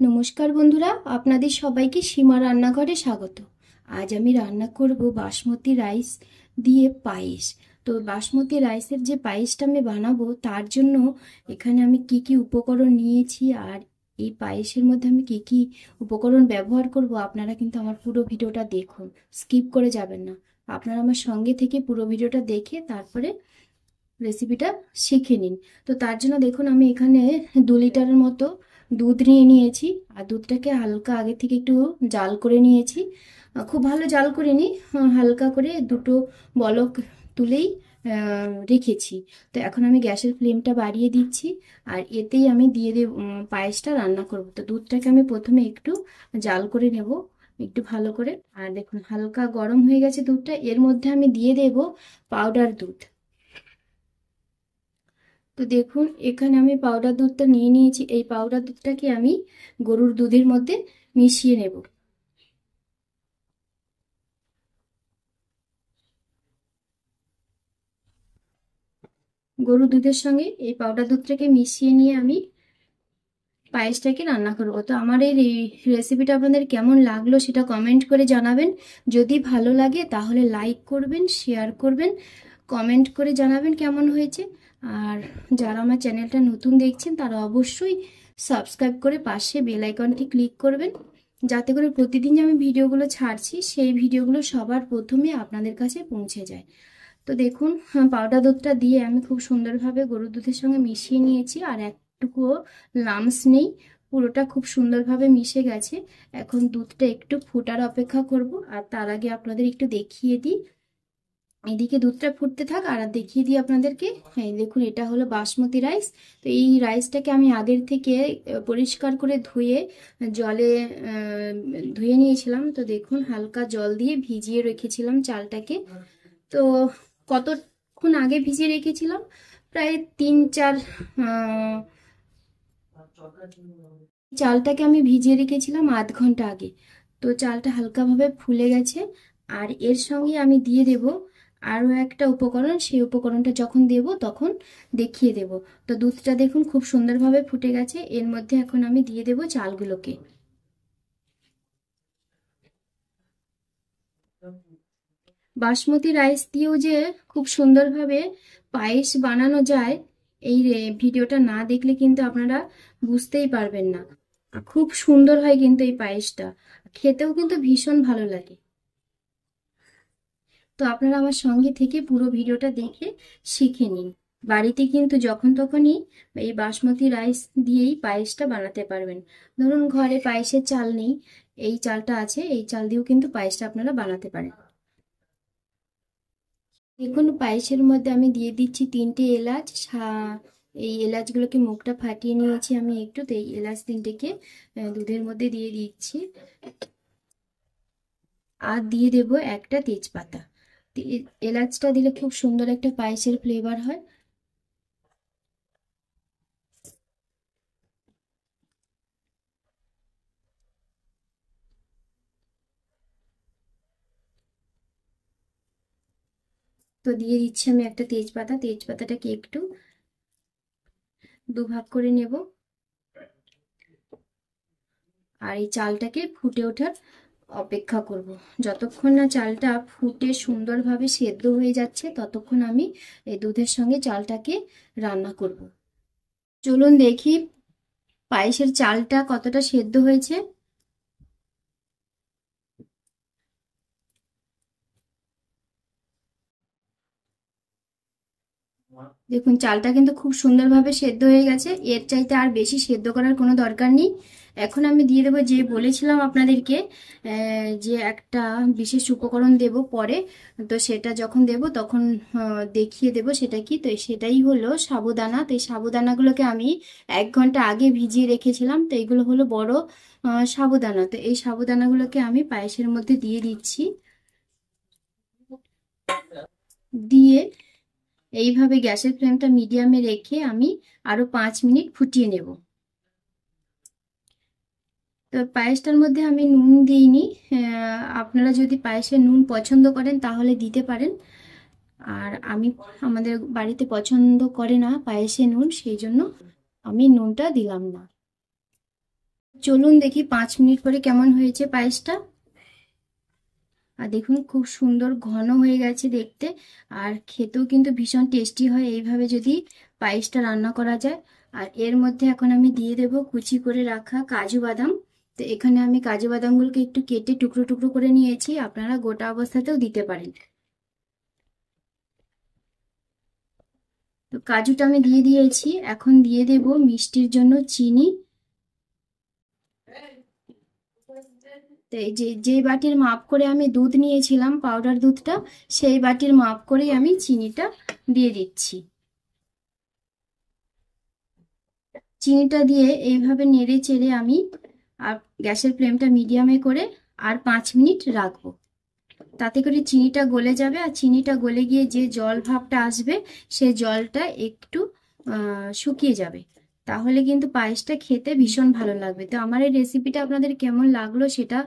নমস্কার বন্ধুরা, আপনাদের সবাইকে সীমা রান্নাঘরে স্বাগত। আজ আমি রান্না করব বাসমতি রাইস দিয়ে পায়েস। তো বাসমতি রাইসের যে পায়েসটা আমি বানাবো তার জন্য এখানে আমি কি কি উপকরণ নিয়েছি আর এই পায়েসের মধ্যে আমি কি কি উপকরণ ব্যবহার করব, আপনারা কিন্তু আমার পুরো ভিডিওটা দেখুন, স্কিপ করে যাবেন না। আপনারা আমার সঙ্গে থেকে পুরো ভিডিওটা দেখে তারপরে রেসিপিটা শিখে নিন। তো তার জন্য দেখুন আমি এখানে 2 লিটারের মতো দুধ নিয়ে নিয়েছি আর দুধটাকে হালকা আগে থেকে একটু জাল করে নিয়েছি। খুব ভালো জাল করিনি, হালকা করে দুটো বলক তুলেই রেখেছি। তো এখন আমি গ্যাসের ফ্লেমটা বাড়িয়ে দিচ্ছি আর এতেই আমি দিয়ে দেব পায়েসটা রান্না করব। তো দুধটাকে আমি প্রথমে একটু জাল করে নেব একটু ভালো করে। আর দেখুন হালকা গরম হয়ে গেছে দুধটা, এর মধ্যে আমি দিয়ে দেব পাউডার দুধ। তো দেখুন এখানে আমি পাউডার দুধটা নিয়ে নিয়েছি, এই পাউডার দুধটাকে আমি গরুর দুধের মধ্যে মিশিয়ে নেব। গরুর দুধের সঙ্গে এই পাউডার দুধটাকে মিশিয়ে নিয়ে আমি পায়েসটাকে রান্না করব। তো আমার এই রেসিপিটা আপনাদের কেমন লাগলো সেটা কমেন্ট করে জানাবেন। যদি ভালো লাগে তাহলে লাইক করবেন, শেয়ার করবেন, কমেন্ট করে জানাবেন কেমন হয়েছে। আর যারা আমার চ্যানেলটা নতুন দেখছেন তারা অবশ্যই সাবস্ক্রাইব করে পাশে বেল আইকনটি ক্লিক করবেন, যাতে করে প্রতিদিন যে আমি ভিডিওগুলো ছাড়ছি সেই ভিডিওগুলো সবার প্রথমে আপনাদের কাছে পৌঁছে যায়। তো দেখুন পাউডার দুধটা দিয়ে আমি খুব সুন্দরভাবে গরুর দুধের সঙ্গে মিশিয়ে নিয়েছি আর একটুকুও লামস নেই, পুরোটা খুব সুন্দরভাবে মিশে গেছে। এখন দুধটা একটু ফোটার অপেক্ষা করব আর তার আগে আপনাদের একটু দেখিয়ে দিই। এদিকে দুধটা ফুটতে থাক আর দেখিয়ে দিই আপনাদেরকে। হ্যাঁ দেখুন এটা হলো বাসমতি রাইস। তো এই রাইসটাকে আমি আগের থেকে পরিষ্কার করে ধুয়ে জলে ধুয়ে নিয়েছিলাম। তো দেখুন হালকা জল দিয়ে ভিজিয়ে রেখেছিলাম চালটাকে। তো কতক্ষণ আগে ভিজিয়ে রেখেছিলাম, প্রায় 3-4 চালটাকে আমি ভিজিয়ে রেখেছিলাম আধ ঘন্টা আগে। তো চালটা হালকাভাবে ফুলে গেছে আর এর সঙ্গে আমি দিয়ে দেব আরও একটা উপকরণ। সেই উপকরণটা যখন দেব তখন দেখিয়ে দেব। তো দুধটা দেখুন খুব সুন্দরভাবে ফুটে গেছে, এর মধ্যে এখন আমি দিয়ে দেব চালগুলোকে। বাসমতি রাইস দিয়েও যে খুব সুন্দরভাবে পায়েস বানানো যায়, এই ভিডিওটা না দেখলে কিন্তু আপনারা বুঝতেই পারবেন না। খুব সুন্দর হয় কিন্তু এই পায়েসটা, খেতেও কিন্তু ভীষণ ভালো লাগে। তো আপনারা আমার সঙ্গে থেকে পুরো ভিডিওটা দেখে শিখে নিন। বাড়িতে কিন্তু যখন তখনই এই বাসমতি রাইস দিয়েই পায়েসটা বানাতে পারবেন। ধরুন ঘরে পায়েসের চাল নেই, এই চালটা আছে, এই চাল দিয়েও কিন্তু পায়েসটা আপনারা বানাতে পারেন। দেখুন পায়েসের মধ্যে আমি দিয়ে দিচ্ছি 3টে এলাচ। এই এলাচগুলোকে মুখটা ফাটিয়ে নিয়েছি আমি একটু, তো এই এলাচ 3টেকে দুধের মধ্যে দিয়ে দিচ্ছি আর দিয়ে দেব একটা তেজপাতা। এলাচটা দিলে খুব সুন্দর একটা পায়েসের ফ্লেভার হয়। তো দিয়ে দিচ্ছি আমি একটা তেজপাতা, তেজপাতাটাকে একটু দুভাগ করে নেব আর এই চালটাকে ফুটে ওঠার অপেক্ষা করব। যতক্ষণ না চালটা ফুটে সুন্দরভাবে সেদ্ধ হয়ে যাচ্ছে ততক্ষণ আমি এই দুধের সঙ্গে চালটাকে রান্না করব। চলুন দেখি পায়েসের চালটা কতটা সেদ্ধ হয়েছে। দেখুন চালটা কিন্তু খুব সুন্দরভাবে সেদ্ধ হয়ে গেছে, এর চাইতে আর বেশি সেদ্ধ করার কোনো দরকার নেই। এখন আমি দিয়ে দেবো, যে বলেছিলাম আপনাদেরকে যে একটা বিশেষ উপকরণ দেব পরে, তো সেটা যখন দেব তখন দেখিয়ে দেব সেটা কি। তো সেটাই হলো সাবুদানা। তো এই সাবুদানাগুলোকে আমি 1 ঘন্টা আগে ভিজিয়ে রেখেছিলাম। তো এগুলো হলো বড় সাবুদানা। তো এই সাবুদানাগুলোকে আমি পায়েসের মধ্যে দিয়ে দিচ্ছি, দিয়ে এইভাবে গ্যাসের ফ্লেমটা মিডিয়ামে রেখে আমি আরো 5 মিনিট ফুটিয়ে নেব। তো পায়েসটার মধ্যে আমি নুন দিইনি, আপনারা যদি পায়েসে নুন পছন্দ করেন তাহলে দিতে পারেন। আর আমি, আমাদের বাড়িতে পছন্দ করে না পায়েসে নুন, সেই জন্য আমি নুনটা দিলাম না। চলুন দেখি 5 মিনিট পরে কেমন হয়েছে পায়েসটা। আর দেখুন খুব সুন্দর ঘন হয়ে গেছে দেখতে, আর খেতেও কিন্তু ভীষণ টেস্টি হয় এইভাবে যদি পায়েসটা রান্না করা যায়। আর এর মধ্যে এখন আমি দিয়ে দেব কুচি করে রাখা কাজু বাদাম। তো এখানে আমি কাজু বাদামগুলোকে একটু কেটে টুকরো টুকরো করে নিয়েছি, আপনারা গোটা অবস্থাতেও দিতে পারেন। তো কাজুটা আমি দিয়ে দিয়েছি, এখন দিয়ে দেব মিষ্টির জন্য চিনি। তো এই যে যে বাটির মাপ করে আমি দুধ নিয়েছিলাম পাউডার দুধটা, সেই বাটির মাপ করেই আমি চিনিটা দিয়ে দিচ্ছি। চিনিটা দিয়ে এইভাবে নেড়ে চেড়ে আমি আর গ্যাসের ফ্লেমটা মিডিয়ামে করে আর 5 মিনিট রাখবো। তাতে করে চিনিটা গলে যাবে, আর চিনিটা গলে গিয়ে যে জল ভাবটা আসবে সেই জলটা একটু শুকিয়ে যাবে। তাহলে কিন্তু পায়েসটা খেতে ভীষণ ভালো লাগবে। তো আমার এই রেসিপিটা আপনাদের কেমন লাগলো সেটা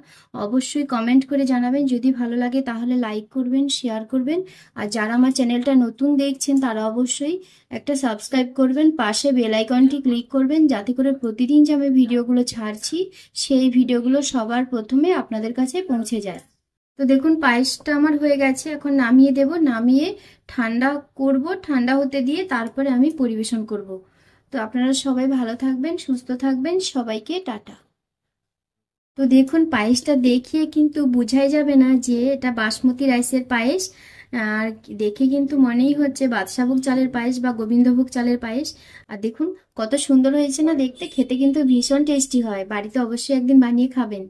অবশ্যই কমেন্ট করে জানাবেন। যদি ভালো লাগে তাহলে লাইক করবেন, শেয়ার করবেন। আর যারা আমার চ্যানেলটা নতুন দেখছেন তারা অবশ্যই একটা সাবস্ক্রাইব করবেন, পাশে বেল আইকনটি ক্লিক করবেন, যাতে করে প্রতিদিন যে আমি ভিডিওগুলো ছাড়ছি সেই ভিডিওগুলো সবার প্রথমে আপনাদের কাছে পৌঁছে যায়। তো দেখুন পায়েসটা আমার হয়ে গেছে, এখন নামিয়ে দেব। নামিয়ে ঠান্ডা করব, ঠান্ডা হতে দিয়ে তারপরে আমি পরিবেশন করব। তো আপনারা সবাই ভালো থাকবেন, সুস্থ থাকবেন, সবাইকে টাটা। তো দেখুন পায়েসটা দেখিয়ে কিন্তু বোঝাই যাবে না যে এটা বাসমতি রাইসের পায়েস। আর দেখে কিন্তু মনেই হচ্ছে বাদশাভোগ চালের পায়েস বা গোবিন্দভোগ চালের পায়েস। আর দেখুন কত সুন্দর হয়েছে না দেখতে, খেতে কিন্তু ভীষণ টেস্টি হয়। বাড়িতে অবশ্যই একদিন বানিয়ে খাবেন।